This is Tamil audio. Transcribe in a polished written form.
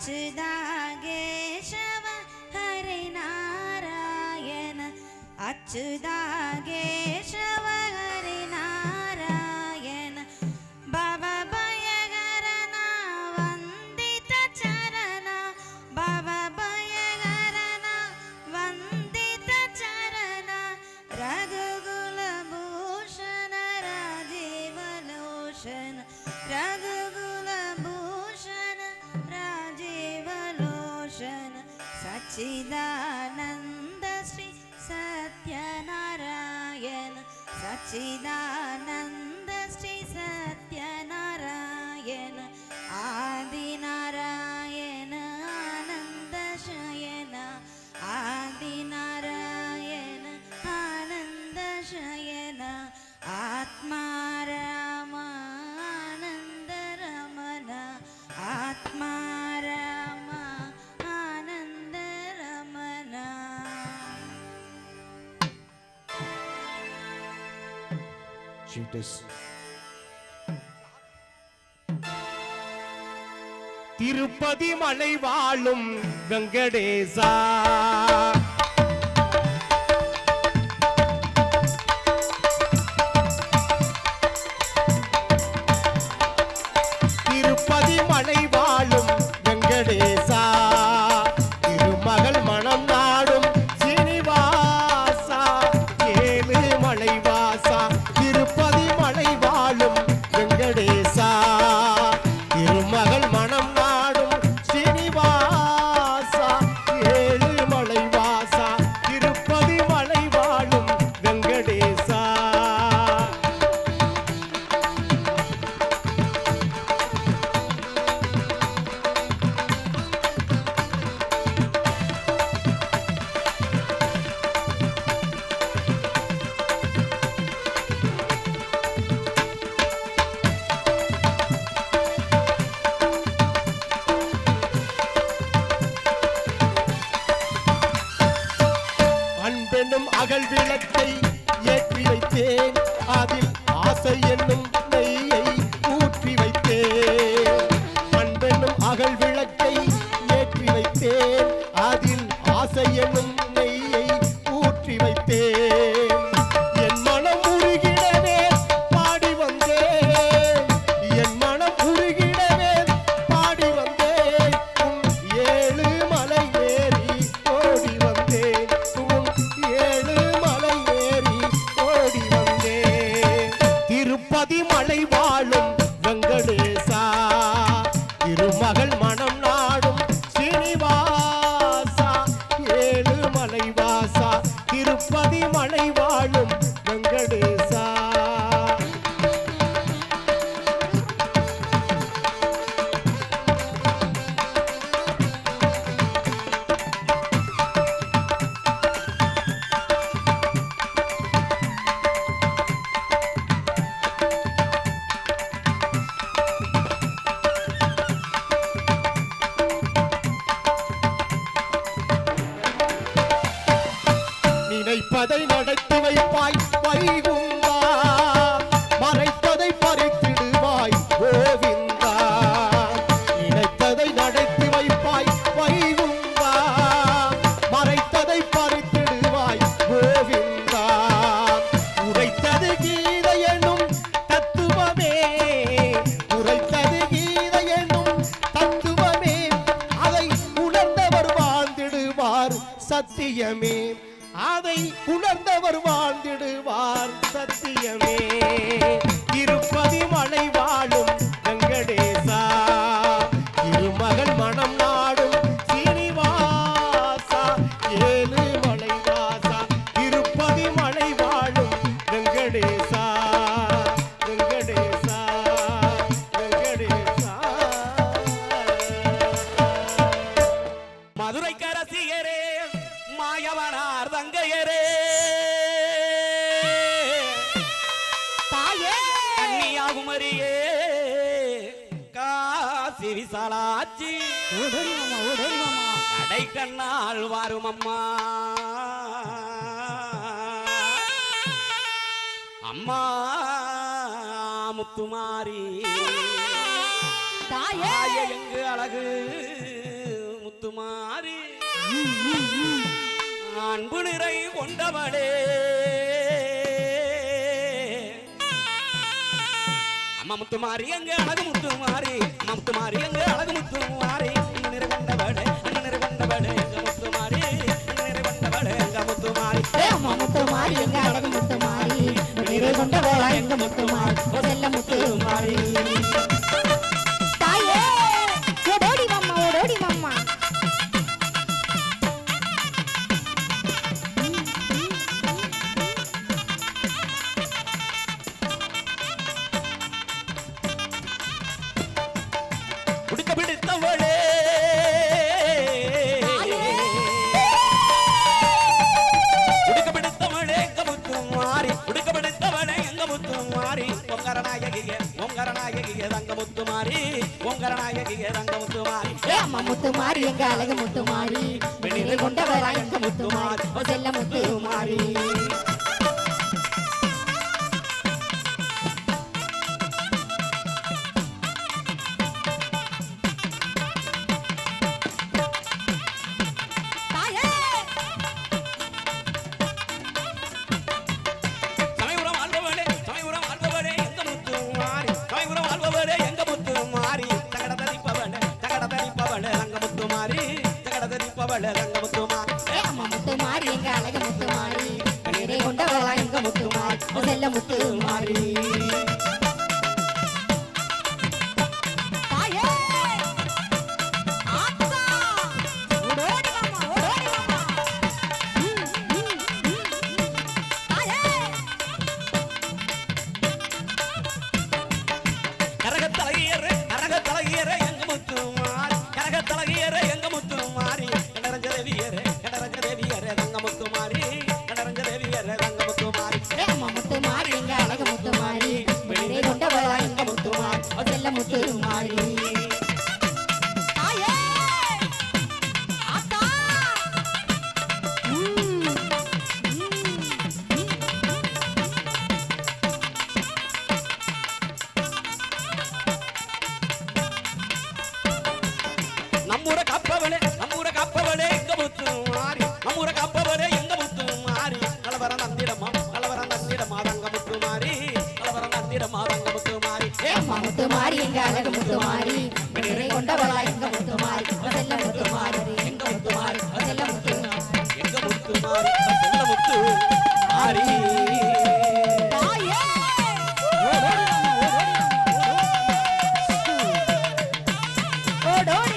अच्युता केशव हरे नारायण अच्युता केशव हरे नारायण भवभयहरना वन्दित चरण भवभयहरना वन्दित चरण रघुकुलभूषण राजीवलोचन रघुकुलभूषण राजीवलोचन सच्चिदानन्द श्री सत्यनारायण सच्चिदानन्द श्री सत्यनारायण आदिनारायण आनन्द शयन आदिनारायण आनन्द शयन आत्मा राम आनन्द रमण आत्मा राम आनन्द रमण திருப்பதி மலை வாழும் வெங்கடேசா திருப்பதி மலை வாழும் வெங்கடேசா திருமகள் மனம் நாடும் சீனிவாசா ஏழு மலைவாசா திருப்பதி மலை வாழும் வெங்கடேசா திருமகள் மனம் நாடும் சீனிவாசா ஏழு மலைவாசா திருப்பதி மலை வாழும் வெங்கடேசா அன்பென்னும் அகல் விளக்கை ஏற்றி வைத்தேன் அதில் ஆசை என்னும் நெய்யை ஊற்றி வைத்தேன் அன்பென்னும் அகல் விளக்கை ஏற்றி வைத்தேன் அதில் ஆசை என்னும் நெய்யை ஊற்றி வைத்தேன் என் மனம் உருகிடவே பாடி வந்தேன் என் மனம் உருகிடவே பாடி வந்தேன் ஏழு மலை ஏறி ஓடி வந்தேன் ஏழு மலை ஏறி ஓடி வந்தேன் திருப்பதி மலை வாழும் வெங்கடேசா திருமகள் மனம் நாடும் சீனிவாசா ஏழு மலைவாசா திருப்பதி மலை வாழும் வெங்கடேசா நினைப்பதை நடத்தி வைப்பாய் வைகுந்தா மறைப்பதை பறித்திடுவாய் கோவிந்தா நினைப்பதை நடத்தி வைப்பாய் வைகுந்தா மறைத்ததை பறித்திடுவாய் கோவிந்தா உரைத்தது கீதை எனும் தத்துவமே உரைத்தது கீதை எனும் தத்துவமே அதை உணர்ந்தவர் வாழ்ந்திடுவார் சத்தியமே அதை உணர்ந்தவர் வாழ்ந்திடுவார் சத்தியமே திருப்பதி மலை வாழும் வெங்கடேசா திருமகள் மனம் நாடும் சீனிவாசா ஏழு மலைவாசா திருப்பதி மலை வாழும் வெங்கடேசா வெங்கடேசா வெங்கடேசா மதுரை கரசியரே மாயவனார் தங்கையரே தாயே கன்னியாகுமரியே காசி விசாலாச்சி கடை கண்ணால் வாரும் அம்மா அம்மா முத்துமாரி தாயே எங்கு அழகு முத்துமாரி அன்பு நிறை கொண்டவளே அம்மா முத்துமாரி எங்க அழகு முத்துமாரி அம்மா முத்துமாரி எங்க அழகு முத்துமாரி அன்பு நிறை கொண்டவளே அன்பு நிறை கொண்டவளே எங்க முத்துமாரி அன்பு நிறை கொண்டவளே எங்க முத்துமாரி அம்மா முத்துமாரி எங்க அழகு முத்துமாரி நிறை கொண்டவளா எங்க முத்துமாரி செல்ல முத்துமாரி தாயே ஓடோடி மாமா ஓடோடி மாமா உடுக்க பிடித்தவளே உடுக்க பிடித்தவளே எங்க முத்துமாரி உடுக்க பிடித்தவளே எங்க முத்துமாரி பொங்கரநாயகியே பொங்கரநாயகியே தங்க முத்துமாரி பொங்கரநாயகியே தங்க முத்துமாரி அம்மா முத்துமாரி எங்க அழகு முத்துமாரி நிறை கொண்டவளா எங்க முத்துமாரி செல்ல முத்துமாரி சமயபுரம் ஆள்பவளே சமயபுரம் ஆள்பவளே எங்க முத்துமாரி சமயபுரம் ஆள்பவளே எங்க முத்துமாரி தகட தரிப்பவளே தங்க முத்துமாரி தகட தரிப்பவளே தங்க முத்துமாரி அம்மா முத்துமாரி எங்க அழகு முத்துமாரி நிறை கொண்டவளா எங்க முத்துமாரி செல்ல முத்துமாரி கரகத்தலகியரே எங்க முத்துமாரி கரகத்தலகியரே எங்க முத்துமாரி கடரஞ்ச தேவியரே தங்க முத்துமாரி கடரஞ்ச தேவியரே தங்க முத்துமாரி அம்மா முத்துமாரி எங்க அழகு முத்துமாரி நிறை கொண்டவளா எங்க முத்துமாரி செல்ல முத்துமாரி நம்மூர காப்பவளே எங்க முத்துமாரி நம்மூர காப்பவளே எங்க முத்துமாரி கலவரம் தந்திடமா தங்க முத்துமாரி கலவரம் தந்திடமா தங்க முத்துமாரி அம்மா முத்துமாரி எங்க அழகு முத்துமாரி நிறை கொண்டவளா எங்க முத்துமாரி செல்ல முத்துமாரி எங்க முத்துமாரி செல்ல முத்துமாரி எங்க முத்துமாரி செல்ல முத்து மாரி ஓடோடி